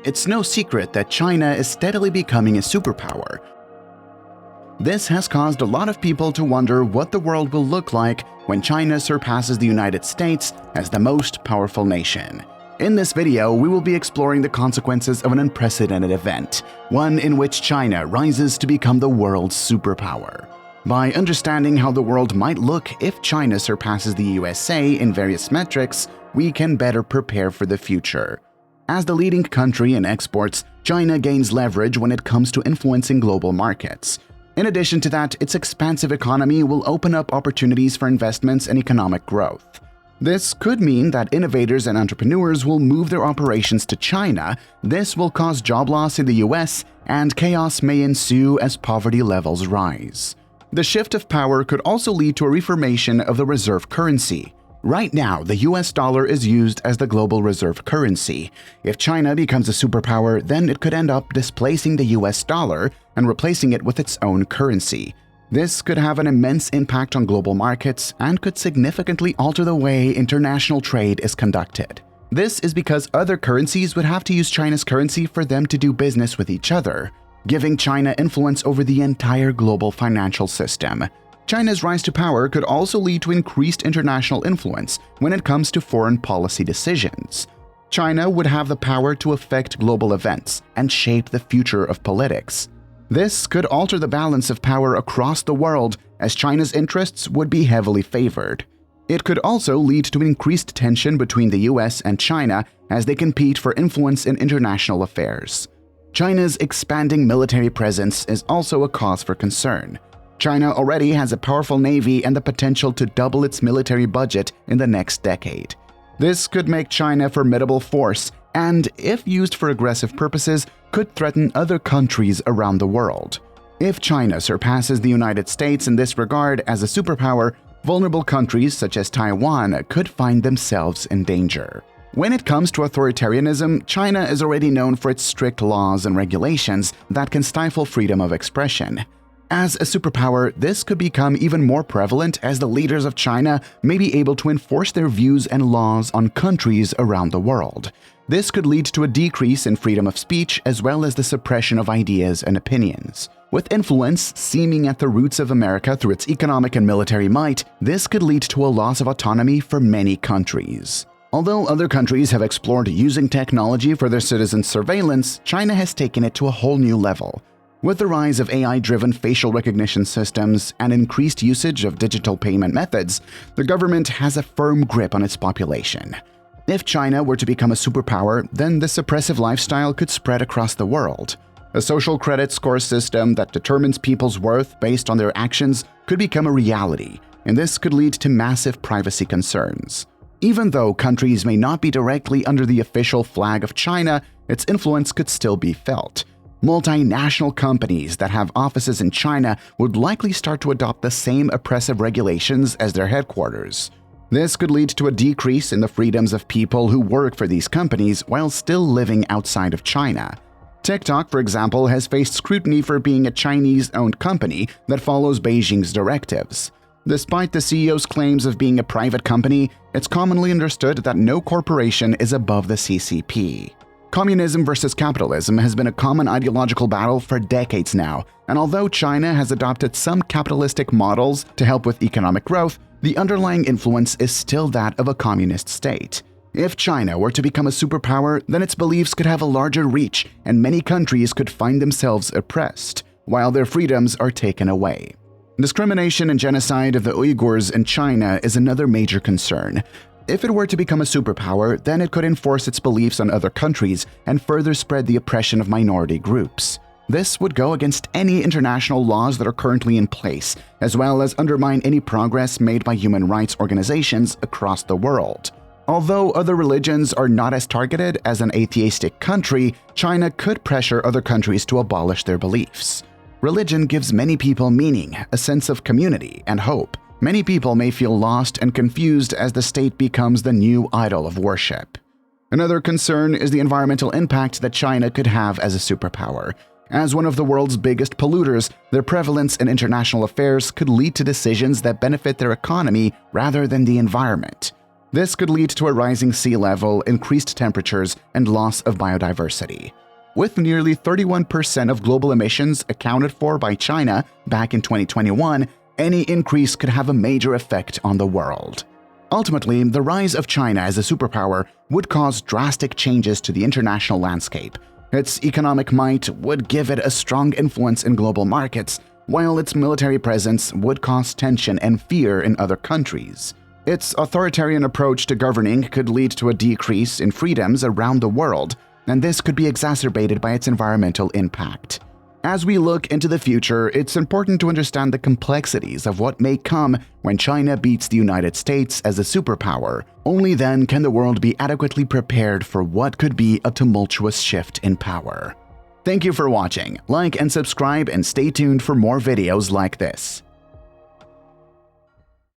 It's no secret that China is steadily becoming a superpower. This has caused a lot of people to wonder what the world will look like when China surpasses the United States as the most powerful nation. In this video, we will be exploring the consequences of an unprecedented event, one in which China rises to become the world's superpower. By understanding how the world might look if China surpasses the USA in various metrics, we can better prepare for the future. As the leading country in exports, China gains leverage when it comes to influencing global markets. In addition to that, its expansive economy will open up opportunities for investments and economic growth. This could mean that innovators and entrepreneurs will move their operations to China. This will cause job loss in the US, and chaos may ensue as poverty levels rise. The shift of power could also lead to a reformation of the reserve currency. Right now, the US dollar is used as the global reserve currency. If China becomes a superpower, then it could end up displacing the US dollar and replacing it with its own currency. This could have an immense impact on global markets and could significantly alter the way international trade is conducted. This is because other currencies would have to use China's currency for them to do business with each other, giving China influence over the entire global financial system. China's rise to power could also lead to increased international influence when it comes to foreign policy decisions. China would have the power to affect global events and shape the future of politics. This could alter the balance of power across the world, as China's interests would be heavily favored. It could also lead to increased tension between the US and China as they compete for influence in international affairs. China's expanding military presence is also a cause for concern. China already has a powerful navy and the potential to double its military budget in the next decade. This could make China a formidable force and, if used for aggressive purposes, could threaten other countries around the world. If China surpasses the United States in this regard as a superpower, vulnerable countries such as Taiwan could find themselves in danger. When it comes to authoritarianism, China is already known for its strict laws and regulations that can stifle freedom of expression. As a superpower, this could become even more prevalent as the leaders of China may be able to enforce their views and laws on countries around the world. This could lead to a decrease in freedom of speech as well as the suppression of ideas and opinions. With influence seeming at the roots of America through its economic and military might, this could lead to a loss of autonomy for many countries. Although other countries have explored using technology for their citizens' surveillance, China has taken it to a whole new level. With the rise of AI-driven facial recognition systems and increased usage of digital payment methods, the government has a firm grip on its population. If China were to become a superpower, then this oppressive lifestyle could spread across the world. A social credit score system that determines people's worth based on their actions could become a reality, and this could lead to massive privacy concerns. Even though countries may not be directly under the official flag of China, its influence could still be felt. Multinational companies that have offices in China would likely start to adopt the same oppressive regulations as their headquarters. This could lead to a decrease in the freedoms of people who work for these companies while still living outside of China. TikTok, for example, has faced scrutiny for being a Chinese-owned company that follows Beijing's directives. Despite the CEO's claims of being a private company, it's commonly understood that no corporation is above the CCP. Communism versus capitalism has been a common ideological battle for decades now, and although China has adopted some capitalistic models to help with economic growth, the underlying influence is still that of a communist state. If China were to become a superpower, then its beliefs could have a larger reach, and many countries could find themselves oppressed, while their freedoms are taken away. Discrimination and genocide of the Uyghurs in China is another major concern. If it were to become a superpower, then it could enforce its beliefs on other countries and further spread the oppression of minority groups. This would go against any international laws that are currently in place, as well as undermine any progress made by human rights organizations across the world. Although other religions are not as targeted as an atheistic country, China could pressure other countries to abolish their beliefs. Religion gives many people meaning, a sense of community, and hope. Many people may feel lost and confused as the state becomes the new idol of worship. Another concern is the environmental impact that China could have as a superpower. As one of the world's biggest polluters, their prevalence in international affairs could lead to decisions that benefit their economy rather than the environment. This could lead to a rising sea level, increased temperatures, and loss of biodiversity. With nearly 31% of global emissions accounted for by China back in 2021, any increase could have a major effect on the world. Ultimately, the rise of China as a superpower would cause drastic changes to the international landscape. Its economic might would give it a strong influence in global markets, while its military presence would cause tension and fear in other countries. Its authoritarian approach to governing could lead to a decrease in freedoms around the world, and this could be exacerbated by its environmental impact. As we look into the future, it's important to understand the complexities of what may come when China beats the United States as a superpower. Only then can the world be adequately prepared for what could be a tumultuous shift in power. Thank you for watching. Like and subscribe and stay tuned for more videos like this.